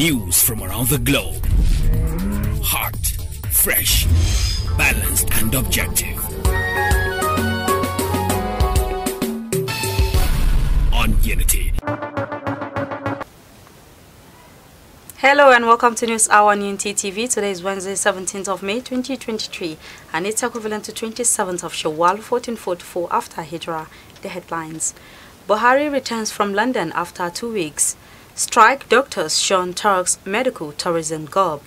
News from around the globe. Hot, fresh, balanced and objective. On Unity. Hello and welcome to News Hour on Unity TV. Today is Wednesday, 17th of May 2023 and it's equivalent to 27th of Shawwal 1444 after Hijrah. The headlines. Buhari returns from London after 2 weeks. Strike doctors shun Turks medical tourism gob.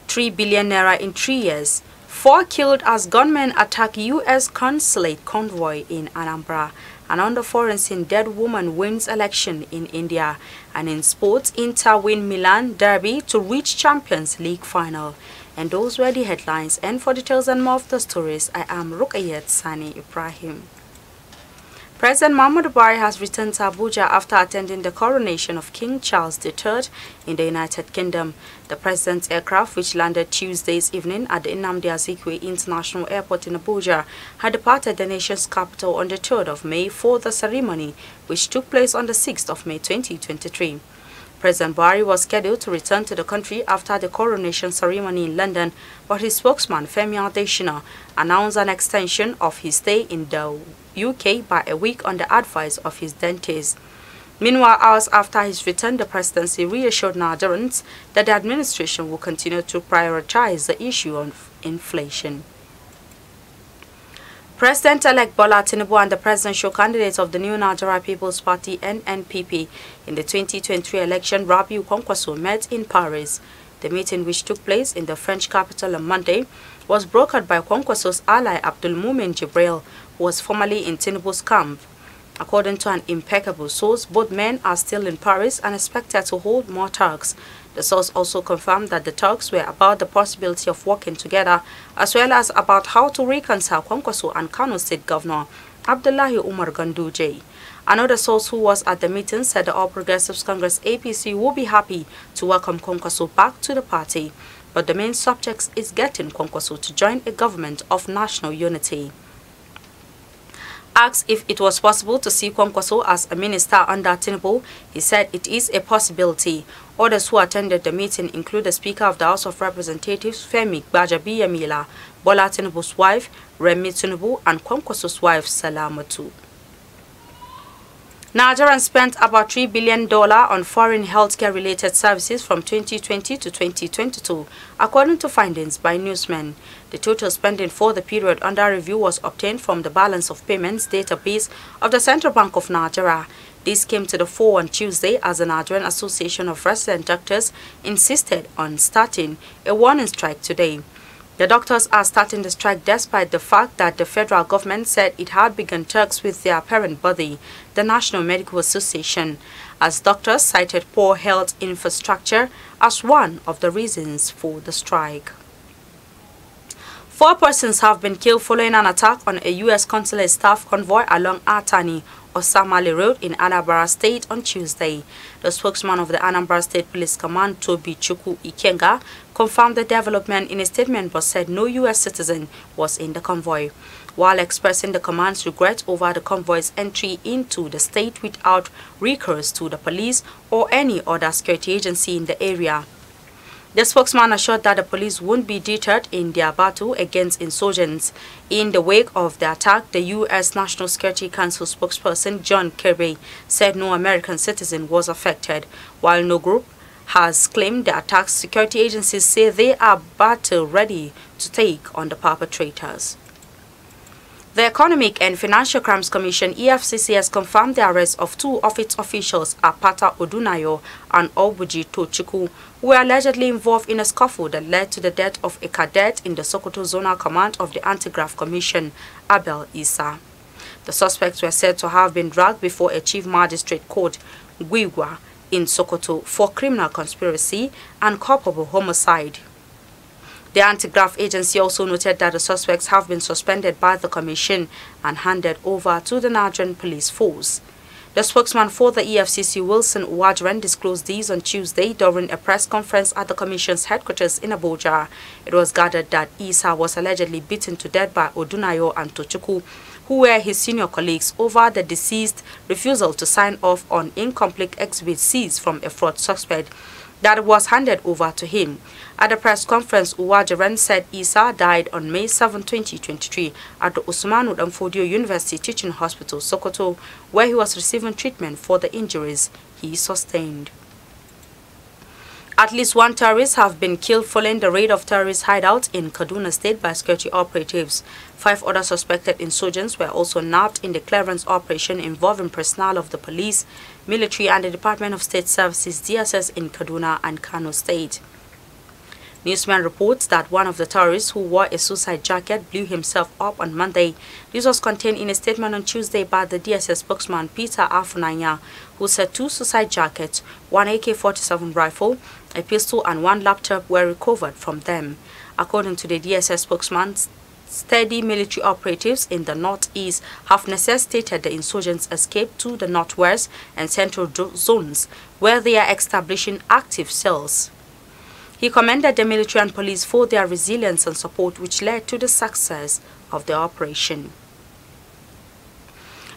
3 billion naira in 3 years. 4 killed as gunmen attack U.S. consulate convoy in Anambra. And on the foreign scene, dead woman wins election in India. And in sports, Inter win Milan derby to reach Champions League final. And those were the headlines. And for details and more of the stories, I am Rukayat Sani Ibrahim. President Muhammadu Buhari has returned to Abuja after attending the coronation of King Charles III in the United Kingdom. The president's aircraft, which landed Tuesday's evening at the Nnamdi Azikiwe International Airport in Abuja, had departed the nation's capital on the 3rd of May for the ceremony, which took place on the 6th of May 2023. President Buhari was scheduled to return to the country after the coronation ceremony in London, but his spokesman, Femi Adesina, announced an extension of his stay in the UK by a week on the advice of his dentist. Meanwhile, hours after his return, the presidency reassured Nigerians that the administration will continue to prioritize the issue of inflation. President-elect Bola Tinubu and the presidential candidate of the New Nigeria People's Party (NNPP) in the 2023 election, Rabiu Kwankwaso, met in Paris. The meeting, which took place in the French capital on Monday, was brokered by Kwankwaso's ally Abdul Mumin Jibril, who was formerly in Tinubu's camp. According to an impeccable source, both men are still in Paris and expected to hold more talks. The source also confirmed that the talks were about the possibility of working together, as well as about how to reconcile Kwankwaso and Kano State Governor Abdullahi Umar Ganduje. Another source who was at the meeting said the All Progressives Congress APC will be happy to welcome Kwankwaso back to the party, but the main subject is getting Kwankwaso to join a government of national unity. Asked if it was possible to see Kwankwaso as a minister under Tinubu, he said it is a possibility. Others who attended the meeting include the Speaker of the House of Representatives, Femi Gbajabiamila, Bola Tinubu's wife, Remi Tinubu, and Kwankwaso's wife, Salamatu. Nigerians spent about $3 billion on foreign healthcare-related services from 2020 to 2022, according to findings by Newsmen. The total spending for the period under review was obtained from the balance of payments database of the Central Bank of Nigeria. This came to the fore on Tuesday as the Nigerian Association of Resident Doctors insisted on starting a warning strike today. The doctors are starting the strike despite the fact that the federal government said it had begun talks with their parent body, the National Medical Association, as doctors cited poor health infrastructure as one of the reasons for the strike. 4 persons have been killed following an attack on a U.S. consulate staff convoy along Atani Osamale Road in Anambra State on Tuesday. The spokesman of the Anambra State Police Command, Toby Chukwu Ikenga, confirmed the development in a statement but said no U.S. citizen was in the convoy. While expressing the command's regret over the convoy's entry into the state without recourse to the police or any other security agency in the area. The spokesman assured that the police won't be deterred in their battle against insurgents. In the wake of the attack, the U.S. National Security Council spokesperson John Kirby said no American citizen was affected. While no group has claimed the attacks, security agencies say they are battle ready to take on the perpetrators. The Economic and Financial Crimes Commission (EFCC) has confirmed the arrest of 2 of its officials, Apata Odunayo and Obuji Tochukwu, who were allegedly involved in a scuffle that led to the death of a cadet in the Sokoto Zonal Command of the Anti-Graft Commission, Abel Issa. The suspects were said to have been dragged before a chief magistrate court, Gwigwa, in Sokoto for criminal conspiracy and culpable homicide. The anti-graft agency also noted that the suspects have been suspended by the commission and handed over to the Nigerian police force. The spokesman for the EFCC, Wilson Uwajran, disclosed these on Tuesday during a press conference at the commission's headquarters in Abuja. It was gathered that Issa was allegedly beaten to death by Odunayo and Tochukwu, who were his senior colleagues, over the deceased refusal to sign off on incomplete exhibit seized from a fraud suspect. that was handed over to him. At the press conference, Uwajiran said Isa died on May 7, 2023 at the Usmanu Danfodio University Teaching Hospital, Sokoto, where he was receiving treatment for the injuries he sustained. At least one terrorist have been killed following the raid of terrorist hideouts in Kaduna State by security operatives. 5 other suspected insurgents were also nabbed in the clearance operation involving personnel of the police, military and the Department of State Services DSS in Kaduna and Kano State. Newsman reports that one of the terrorists who wore a suicide jacket blew himself up on Monday. This was contained in a statement on Tuesday by the DSS spokesman Peter Afunanya, who said 2 suicide jackets, 1 AK-47 rifle, a pistol and 1 laptop were recovered from them. According to the DSS spokesman, steady military operatives in the northeast have necessitated the insurgents' escape to the northwest and central zones, where they are establishing active cells. He commended the military and police for their resilience and support, which led to the success of the operation.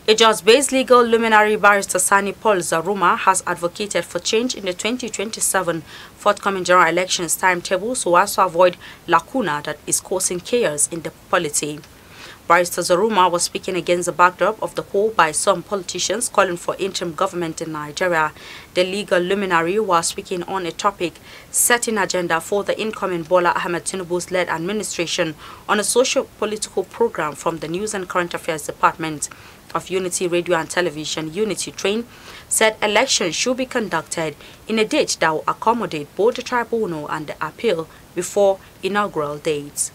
A Jos-based legal luminary, Barrister Sani Paul Zaruma, has advocated for change in the 2027 forthcoming general elections timetable so as to avoid lacuna that is causing chaos in the polity. Barrister Zaruma was speaking against the backdrop of the call by some politicians calling for interim government in Nigeria. The legal luminary was speaking on a topic setting agenda for the incoming Bola Ahmed Tinubu's led administration on a socio-political program from the News and Current Affairs Department of Unity Radio and Television, Unity Train, said elections should be conducted in a date that will accommodate both the tribunal and the appeal before inaugural dates.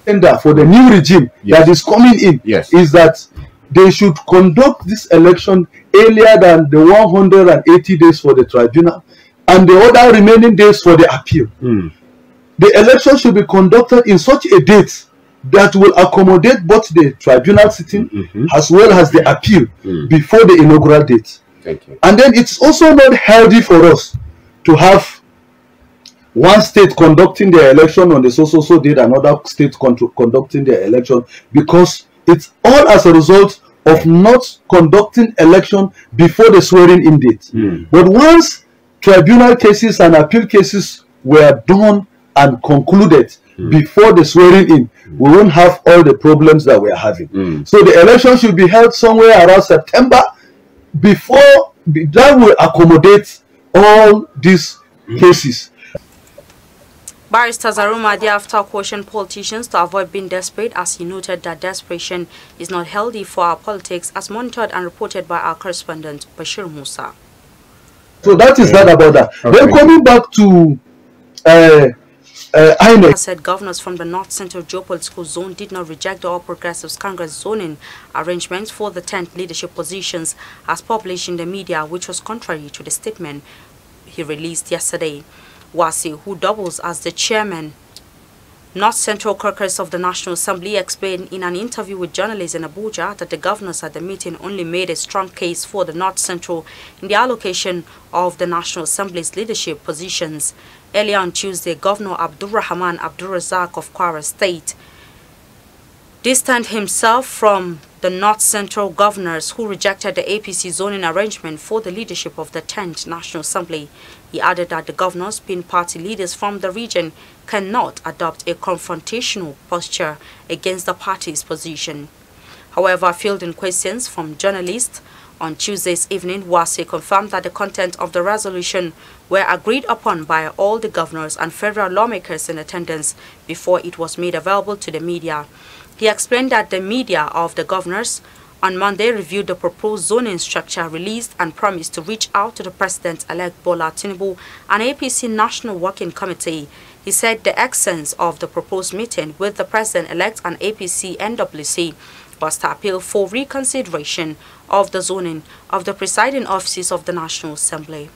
For the new regime that is coming in is that they should conduct this election earlier than the 180 days for the tribunal and the other remaining days for the appeal. The election should be conducted in such a date that will accommodate both the tribunal sitting as well as the appeal before the inaugural date. And then it's also not healthy for us to have one state conducting their election on the so date, another state conducting their election, because it's all as a result of not conducting election before the swearing-in date. But once tribunal cases and appeal cases were done and concluded before the swearing-in, we won't have all the problems that we're having. So the election should be held somewhere around September before that will accommodate all these cases. Barrister Zaruma thereafter cautioned politicians to avoid being desperate, as he noted that desperation is not healthy for our politics, as monitored and reported by our correspondent Bashir Musa. So that is that about that. Then coming back to INEC said governors from the North Central Geopolitical Zone did not reject the All Progressives Congress zoning arrangements for the 10th leadership positions as published in the media, which was contrary to the statement he released yesterday. Wasi, who doubles as the chairman, North Central Caucus of the National Assembly, explained in an interview with journalists in Abuja that the governors at the meeting only made a strong case for the North Central in the allocation of the National Assembly's leadership positions. Earlier on Tuesday, Governor Abdulrahman Abdulrazak of Kwara State distanced himself from the North Central governors who rejected the APC zoning arrangement for the leadership of the 10th National Assembly. He added that the governors, being party leaders from the region, cannot adopt a confrontational posture against the party's position. However, fielding questions from journalists on Tuesday's evening, Wase confirmed that the content of the resolution were agreed upon by all the governors and federal lawmakers in attendance before it was made available to the media. He explained that the media of the governors on Monday reviewed the proposed zoning structure released and promised to reach out to the President-elect Bola Tinubu and APC National Working Committee. He said the essence of the proposed meeting with the President-elect and APC NWC was to appeal for reconsideration of the zoning of the presiding offices of the National Assembly.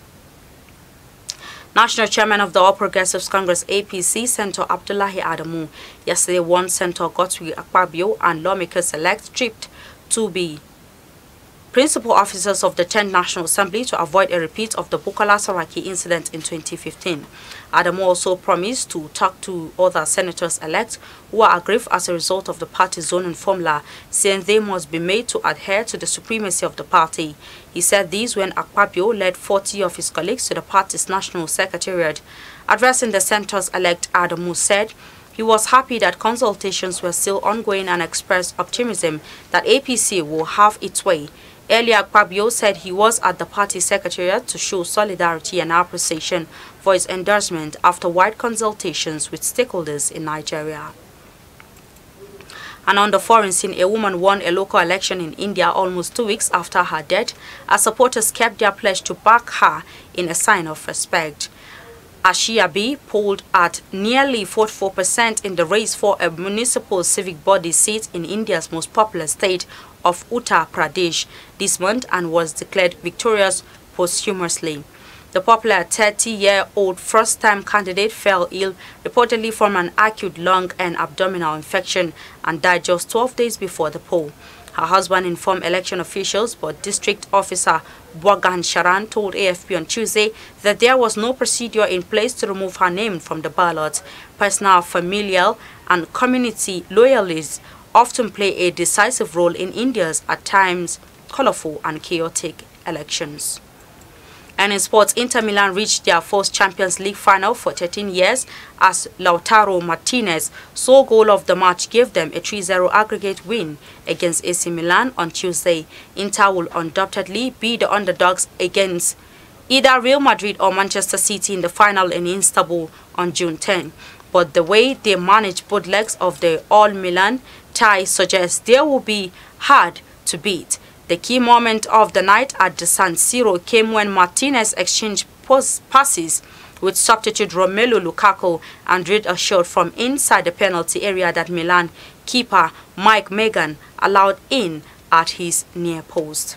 National Chairman of the All Progressives Congress APC, Senator Abdullahi Adamu, yesterday warned Senator Godswill Akpabio and lawmakers-elect tripped to be principal officers of the 10th National Assembly to avoid a repeat of the Bukola Saraki incident in 2015. Adamu also promised to talk to other senators-elect who are aggrieved as a result of the party's zoning formula, saying they must be made to adhere to the supremacy of the party. He said this when Akpabio led 40 of his colleagues to the party's national secretariat. Addressing the senators-elect, Adamu said he was happy that consultations were still ongoing and expressed optimism that APC will have its way. Earlier, Akpabio said he was at the party secretariat to show solidarity and appreciation for his endorsement after wide consultations with stakeholders in Nigeria. And on the foreign scene, a woman won a local election in India almost 2 weeks after her death, as supporters kept their pledge to back her in a sign of respect. Ashiyabi polled at nearly 44% in the race for a municipal civic body seat in India's most populous state of Uttar Pradesh this month and was declared victorious posthumously. The popular 30-year-old first-time candidate fell ill, reportedly from an acute lung and abdominal infection, and died just 12 days before the poll. Her husband informed election officials, but District Officer Bwagan Sharan told AFP on Tuesday that there was no procedure in place to remove her name from the ballot. Personal, familial, and community loyalists often play a decisive role in India's at times colorful and chaotic elections. And in sports, Inter Milan reached their first Champions League final for 13 years as Lautaro Martinez's sole goal of the match gave them a 3-0 aggregate win against AC Milan on Tuesday. Inter will undoubtedly be the underdogs against either Real Madrid or Manchester City in the final in Istanbul on June 10. But the way they managed both legs of the All-Milan tie suggests they will be hard to beat. The key moment of the night at the San Siro came when Martinez exchanged passes with substitute Romelu Lukaku and drilled a shot from inside the penalty area that Milan keeper Mike Megan allowed in at his near post.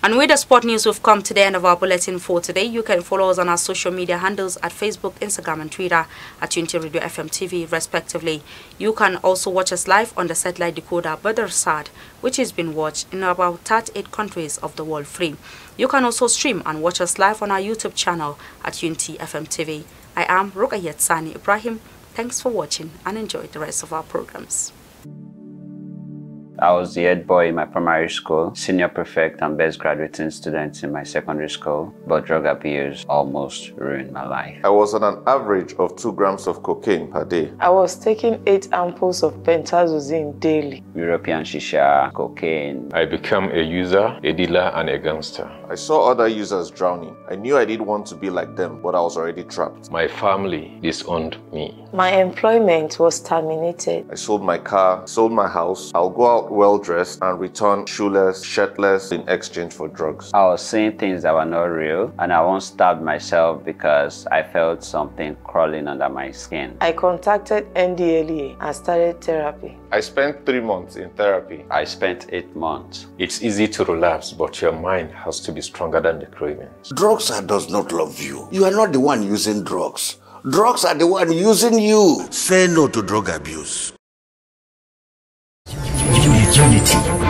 And with the sport news, we've come to the end of our bulletin for today. You can follow us on our social media handles at Facebook, Instagram, and Twitter at Unity Radio FM TV, respectively. You can also watch us live on the satellite decoder Badarsat, which has been watched in about 38 countries of the world free. You can also stream and watch us live on our YouTube channel at Unity FM TV. I am Rukayat Sani Ibrahim. Thanks for watching and enjoy the rest of our programs. I was the head boy in my primary school, senior prefect and best graduating student in my secondary school, but drug abuse almost ruined my life. I was on an average of 2 grams of cocaine per day. I was taking 8 ampoules of pentazosine daily. European shisha, cocaine. I became a user, a dealer, and a gangster. I saw other users drowning. I knew I didn't want to be like them, but I was already trapped. My family disowned me. My employment was terminated. I sold my car, sold my house. I'll go out well-dressed and return shoeless, shirtless in exchange for drugs. I was seeing things that were not real, and I once stabbed myself because I felt something crawling under my skin. I contacted NDLEA and started therapy. I spent 3 months in therapy. I spent 8 months. It's easy to relapse, but your mind has to be stronger than the cravings. Drugs does not love you. You are not the one using drugs. Drugs are the one using you. Say no to drug abuse. Unity.